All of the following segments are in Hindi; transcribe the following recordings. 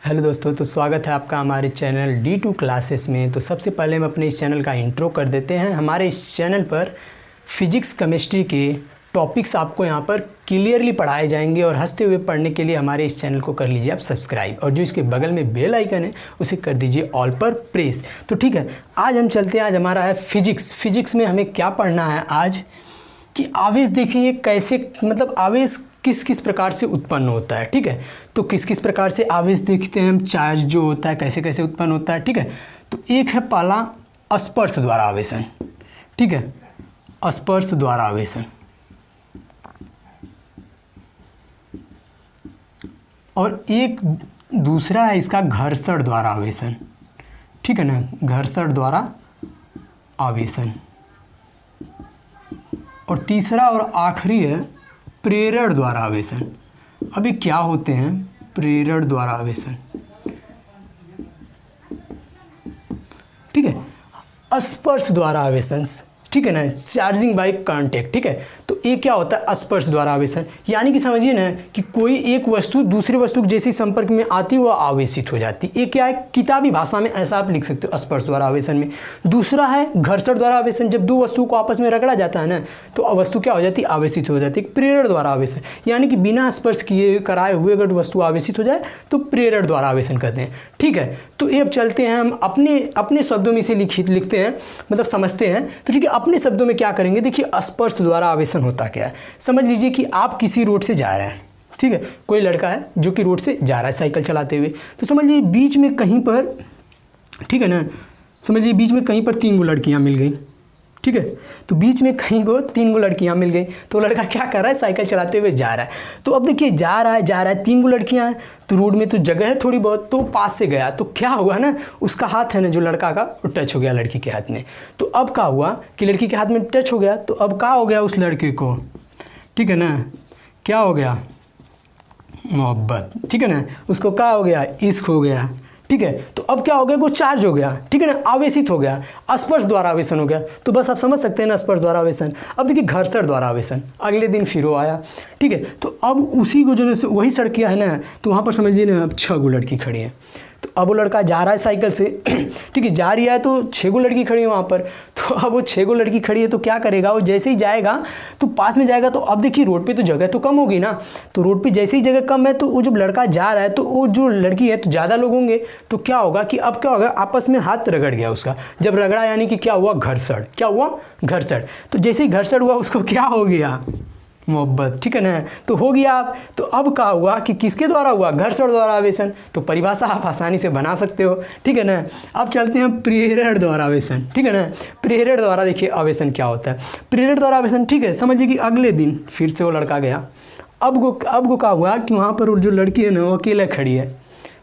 हेलो दोस्तों, तो स्वागत है आपका हमारे चैनल D2 क्लासेस में। तो सबसे पहले हम अपने इस चैनल का इंट्रो कर देते हैं। हमारे इस चैनल पर फिजिक्स केमिस्ट्री के टॉपिक्स आपको यहाँ पर क्लियरली पढ़ाए जाएंगे और हंसते हुए पढ़ने के लिए हमारे इस चैनल को कर लीजिए आप सब्सक्राइब, और जो इसके बगल में बेल आइकन है उसे कर दीजिए ऑल पर प्रेस। तो ठीक है, आज हम चलते हैं। आज हमारा है फिजिक्स में हमें क्या पढ़ना है आज कि आवेश देखेंगे कैसे, मतलब आवेश किस किस प्रकार से उत्पन्न होता है। ठीक है, तो किस किस प्रकार से आवेश देखते हैं हम, चार्ज जो होता है कैसे कैसे उत्पन्न होता है। ठीक है, तो एक है पहला स्पर्श द्वारा आवेशन। ठीक है, स्पर्श द्वारा आवेशन, और एक दूसरा है इसका घर्षण द्वारा आवेशन। ठीक है ना, घर्षण द्वारा आवेशन। और तीसरा और आखिरी है प्रेरण द्वारा आवेशन। अभी क्या होते हैं प्रेरण द्वारा आवेशन? ठीक है, स्पर्श द्वारा आवेशन। ठीक है ना, चार्जिंग बाय कांटेक्ट। ठीक है, तो ये क्या होता है स्पर्श द्वारा आवेशन, यानी कि समझिए ना कि कोई एक वस्तु दूसरे वस्तु के जैसे संपर्क में आती है वह आवेशित हो जाती है। ये क्या है, किताबी भाषा में ऐसा आप लिख सकते हो स्पर्श द्वारा आवेशन में। दूसरा है घर्षण द्वारा आवेशन, जब दो वस्तुओं को आपस में रगड़ा जाता है ना तो वस्तु क्या हो जाती है, आवेशित हो जाती है। प्रेरण द्वारा आवेशन, यानी कि बिना स्पर्श किए कराए हुए अगर वस्तु आवेशित हो जाए तो प्रेरण द्वारा आवेशन कहते हैं। ठीक है, तो ये अब चलते हैं हम अपने शब्दों में इसे लिखते हैं, मतलब समझते हैं। तो ठीक है, अपने शब्दों में क्या करेंगे, देखिए स्पर्श द्वारा आवेशन होता क्या है। समझ लीजिए कि आप किसी रोड से जा रहे हैं। ठीक है, कोई लड़का है जो कि रोड से जा रहा है साइकिल चलाते हुए, तो समझ लीजिए बीच में कहीं पर, ठीक है ना, समझ लीजिए बीच में कहीं पर 3 लड़कियां मिल गई। ठीक है, तो बीच में कहीं को 3 लड़कियां मिल गई, तो लड़का क्या कर रहा है, साइकिल चलाते हुए जा रहा है। तो अब देखिए जा रहा है 3 लड़कियां हैं, तो रोड में तो जगह है थोड़ी बहुत, तो पास से गया तो क्या हुआ ना, उसका हाथ है ना जो लड़का का वो टच हो गया लड़की के हाथ में। तो अब क्या हुआ कि लड़की के हाथ में टच हो गया, तो अब क्या हो गया उस लड़के को, ठीक है ना, क्या हो गया, मोहब्बत। ठीक है ना, उसको क्या हो गया, इश्क हो गया। ठीक है, तो अब क्या हो गया, वो चार्ज हो गया। ठीक है ना, आवेशित हो गया, स्पर्श द्वारा आवेशन हो गया। तो बस आप समझ सकते हैं ना स्पर्श द्वारा आवेशन। अब देखिए घर्षण द्वारा आवेशन, अगले दिन फिर वो आया। ठीक है, तो अब उसी को जो वही सड़क किया है ना, तो वहाँ पर समझिए ना अब 6 लड़की खड़ी है। तो अब वो लड़का जा रहा है साइकिल से, ठीक है, जा रही है तो 6 लड़की खड़ी है वहाँ पर। तो अब वो 6 लड़की खड़ी है तो क्या करेगा, वो जैसे ही जाएगा तो पास में जाएगा, तो अब देखिए रोड पे तो जगह तो कम होगी ना, तो रोड पे जैसे ही जगह कम है तो वो जब लड़का जा रहा है तो वो जो लड़की है तो ज़्यादा लोग होंगे, तो क्या होगा कि अब क्या होगा, आपस में हाथ रगड़ गया उसका। जब रगड़ा यानी कि क्या हुआ, घर्षण। क्या हुआ, घर्षण। तो जैसे ही घर्षण हुआ उसको क्या हो गया, मोहब्बत। ठीक है ना, तो हो गया। आप तो अब क्या हुआ कि किसके द्वारा हुआ, घर्षण द्वारा आवेशन। तो परिभाषा आप आसानी से बना सकते हो। ठीक है ना, अब चलते हैं प्रेरण द्वारा आवेशन। ठीक है ना, प्रेरण द्वारा देखिए आवेशन क्या होता है, प्रेरण द्वारा आवेशन। ठीक है, समझिए कि अगले दिन फिर से वो लड़का गया। अब को क्या हुआ कि वहाँ पर जो लड़की है ना वो अकेले खड़ी है,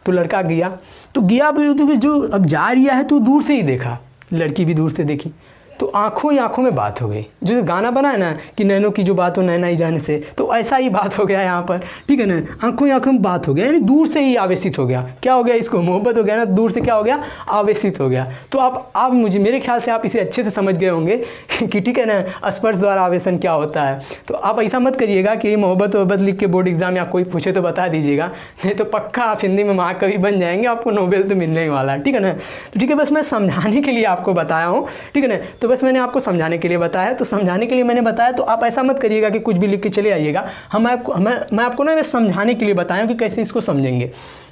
तो लड़का गया तो जो अब जा रहा है तो दूर से ही देखा, लड़की भी दूर से देखी, तो आंखों ही आंखों में बात हो गई। जो गाना बना है ना कि नैनों की जो बात हो नैना ही जाने से, तो ऐसा ही बात हो गया यहाँ पर। ठीक है ना, आंखों ही आंखों में बात हो गया, यानी दूर से ही आवेशित हो गया। क्या हो गया, इसको मोहब्बत हो गया ना, दूर से क्या हो गया, आवेशित हो गया। तो आप मुझे मेरे ख्याल से आप इसे अच्छे से समझ गए होंगे कि ठीक है ना स्पर्श द्वारा आवेशन क्या होता है। तो आप ऐसा मत करिएगा कि मोहब्बत लिख के बोर्ड एग्जाम या कोई पूछे तो बता दीजिएगा, नहीं तो पक्का आप हिंदी में महाकवि बन जाएंगे, आपको नोबेल तो मिलने ही वाला है। ठीक है ना, तो ठीक है, बस मैं समझाने के लिए आपको बताया हूँ। ठीक है ना, तो बस मैंने आपको समझाने के लिए बताया, तो समझाने के लिए मैंने बताया, तो आप ऐसा मत करिएगा कि कुछ भी लिख के चले आइएगा। मैं आपको ना समझाने के लिए बताया कि कैसे इसको समझेंगे।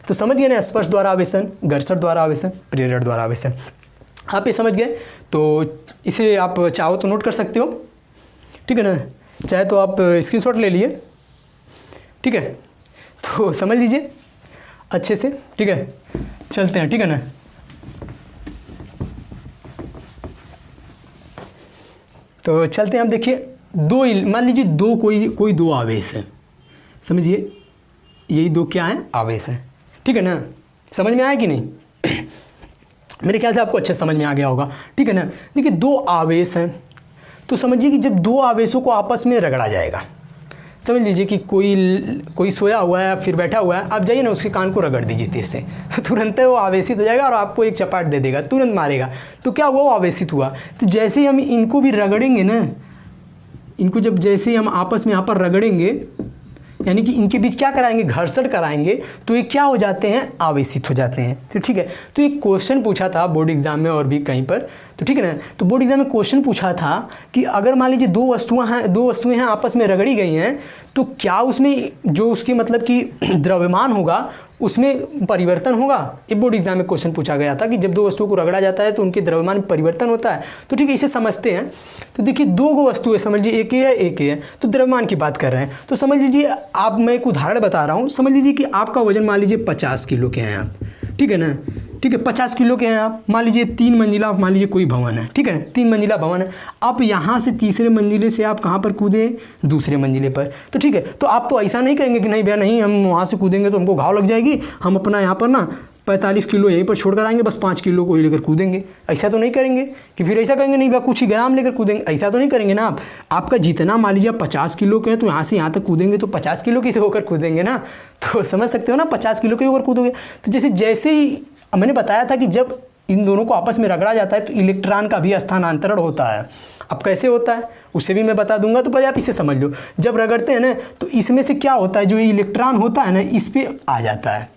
तो समझ गए ना, स्पर्श द्वारा आवेशन, घर्षण द्वारा आवेशन, प्रेरण द्वारा आवेशन। आप ये समझ गए, तो इसे आप चाहो तो नोट कर सकते हो। ठीक है ना, चाहे तो आप स्क्रीनशॉट ले लिए। ठीक है, तो समझ लीजिए अच्छे से। ठीक है, चलते हैं। ठीक है ना, तो चलते हैं। हम देखिए मान लीजिए कोई दो आवेश है, समझिए यही 2 क्या हैं, आवेश हैं। ठीक है ना, समझ में आया कि नहीं मेरे ख्याल से आपको अच्छे समझ में आ गया होगा। ठीक है ना, देखिए 2 आवेश हैं, तो समझिए कि जब 2 आवेशों को आपस में रगड़ा जाएगा, समझ लीजिए कि कोई सोया हुआ है फिर बैठा हुआ है, आप जाइए ना उसके कान को रगड़ दीजिए तेज से, तुरंत वो आवेशित हो जाएगा और आपको एक चपाट दे देगा, तुरंत मारेगा। तो क्या हुआ, वो आवेशित हुआ। तो जैसे ही हम इनको भी रगड़ेंगे ना, इनको जब जैसे ही हम आपस में यहाँ पर रगड़ेंगे, यानी कि इनके बीच क्या कराएंगे, घर्षण कराएंगे, तो ये क्या हो जाते हैं, आवेशित हो जाते हैं। तो ठीक है, तो एक क्वेश्चन पूछा था बोर्ड एग्जाम में और भी कहीं पर, तो ठीक है ना, तो बोर्ड एग्जाम में क्वेश्चन पूछा था कि अगर मान लीजिए दो वस्तुएं हैं आपस में रगड़ी गई हैं, तो क्या उसमें जो उसकी मतलब कि द्रव्यमान होगा उसमें परिवर्तन होगा। ये बोर्ड एग्जाम में क्वेश्चन पूछा गया था कि जब दो वस्तुओं को रगड़ा जाता है तो उनके द्रव्यमान में परिवर्तन होता है। तो ठीक है, इसे समझते हैं। तो देखिए दो गो वस्तुएं, समझ लीजिए एक ही है एक ही है, तो द्रव्यमान की बात कर रहे हैं। तो समझ लीजिए आप, मैं एक उदाहरण बता रहा हूँ, समझ लीजिए कि आपका वजन मान लीजिए 50 किलो के हैं आप, ठीक है ना, ठीक है 50 किलो के हैं आप, मान लीजिए 3 मंजिला, मान लीजिए कोई भवन है, ठीक है 3 मंजिला भवन है, आप यहाँ से तीसरे मंजिले से आप कहाँ पर कूदे, दूसरे मंजिले पर। तो ठीक है, तो आप तो ऐसा नहीं कहेंगे कि नहीं भैया नहीं हम वहाँ से कूदेंगे तो हमको घाव लग जाएगी, हम अपना यहाँ पर ना 45 किलो यहीं पर छोड़ कर आएंगे, बस 5 किलो को ही लेकर कूदेंगे। ऐसा तो नहीं करेंगे कि फिर ऐसा कहेंगे नहीं भैया कुछ ही ग्राम लेकर कूदेंगे, ऐसा तो नहीं करेंगे ना आप। आपका जितना मान लीजिए 50 किलो के हैं तो यहाँ से यहाँ तक कूदेंगे तो 50 किलो के होकर कूदेंगे ना, तो समझ सकते हो ना, 50 किलो के होकर कूदोगे। तो जैसे ही मैंने बताया था कि जब इन दोनों को आपस में रगड़ा जाता है तो इलेक्ट्रॉन का भी स्थानांतरण होता है। अब कैसे होता है उसे भी मैं बता दूंगा, तो पहले आप इसे समझ लो। जब रगड़ते हैं ना तो इसमें से क्या होता है, जो इलेक्ट्रॉन होता है ना इस पर आ जाता है,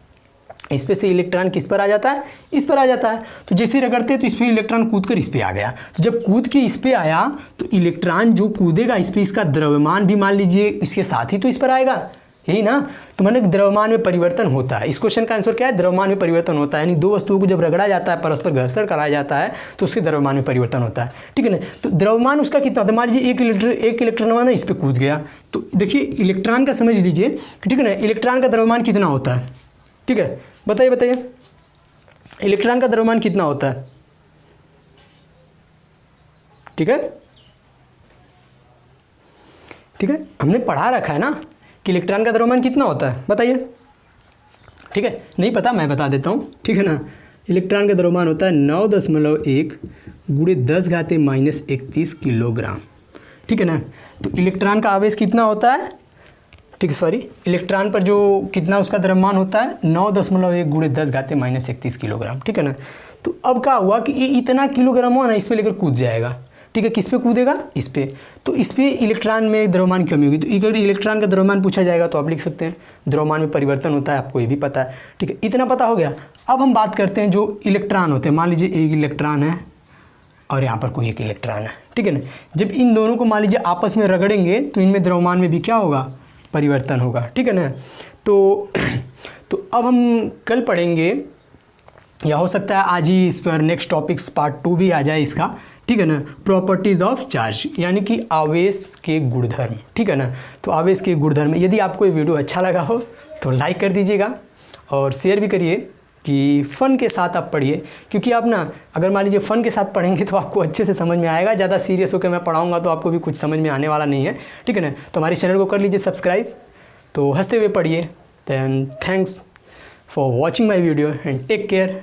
इस पे से इलेक्ट्रॉन किस पर आ जाता है, इस पर आ जाता है। तो जैसे रगड़ते हैं तो इस पर इलेक्ट्रॉन कूद कर इस पर आ गया, तो जब कूद के इस पर आया तो इलेक्ट्रॉन जो कूदेगा इस पर, इसका द्रव्यमान भी मान लीजिए इसके साथ ही तो इस पर आएगा, यही ना। तो मैंने द्रव्यमान में परिवर्तन होता है, इस क्वेश्चन का आंसर क्या है, द्रव्यमान में परिवर्तन होता है। यानी दो वस्तुओं को जब रगड़ा जाता है, परस्पर घर्षण कराया जाता है तो उसके द्रव्यमान में परिवर्तन होता है, ठीक है ना। तो द्रव्यमान उसका कितना होता है, मान लीजिए एक इलेक्ट्रॉन इस पर कूद गया, तो देखिए इलेक्ट्रॉन का समझ लीजिए, ठीक है ना, इलेक्ट्रॉन का द्रव्यमान कितना होता है, ठीक है, बताइए इलेक्ट्रॉन का द्रव्यमान कितना होता है, ठीक है, ठीक है, हमने पढ़ा रखा है ना कि इलेक्ट्रॉन का द्रव्यमान कितना होता है, बताइए, ठीक है, नहीं पता मैं बता देता हूँ, ठीक है ना। इलेक्ट्रॉन का द्रव्यमान होता है 9.1 गुणे 10⁻31 किलोग्राम, ठीक है ना। तो इलेक्ट्रॉन का आवेश कितना होता है, ठीक है, सॉरी, इलेक्ट्रॉन पर जो कितना उसका द्रव्यमान होता है 9.1 गुणे 10⁻31 किलोग्राम, ठीक है ना। तो अब क्या हुआ कि ये इतना किलोग्राम हुआ ना, इस पर लेकर कूद जाएगा, ठीक है, किस पे कूदेगा, इस पे, तो इस पे इलेक्ट्रॉन में द्रव्यमान की कमी होगी। तो अगर इलेक्ट्रॉन का द्रव्यमान पूछा जाएगा तो आप लिख सकते हैं द्रव्यमान में परिवर्तन होता है, आपको ये भी पता है, ठीक है, इतना पता हो गया। अब हम बात करते हैं जो इलेक्ट्रॉन होते हैं, मान लीजिए एक इलेक्ट्रॉन है और यहाँ पर कोई एक इलेक्ट्रॉन है, ठीक है ना। जब इन दोनों को मान लीजिए आपस में रगड़ेंगे तो इनमें द्रव्यमान में भी क्या होगा, परिवर्तन होगा, ठीक है ना। तो अब हम कल पढ़ेंगे, या हो सकता है आज ही इस पर नेक्स्ट टॉपिक्स पार्ट 2 भी आ जाए इसका, ठीक है ना, प्रॉपर्टीज़ ऑफ चार्ज, यानी कि आवेश के गुणधर्म, ठीक है ना। तो आवेश के गुणधर्म, यदि आपको ये वीडियो अच्छा लगा हो तो लाइक कर दीजिएगा और शेयर भी करिए कि फ़न के साथ आप पढ़िए, क्योंकि आप ना अगर मान लीजिए फ़न के साथ पढ़ेंगे तो आपको अच्छे से समझ में आएगा। ज़्यादा सीरियस होकर मैं पढ़ाऊँगा तो आपको भी कुछ समझ में आने वाला नहीं है, ठीक है ना। तो हमारे चैनल को कर लीजिए सब्सक्राइब, तो हंसते हुए पढ़िए। Then thanks for watching my video and take care.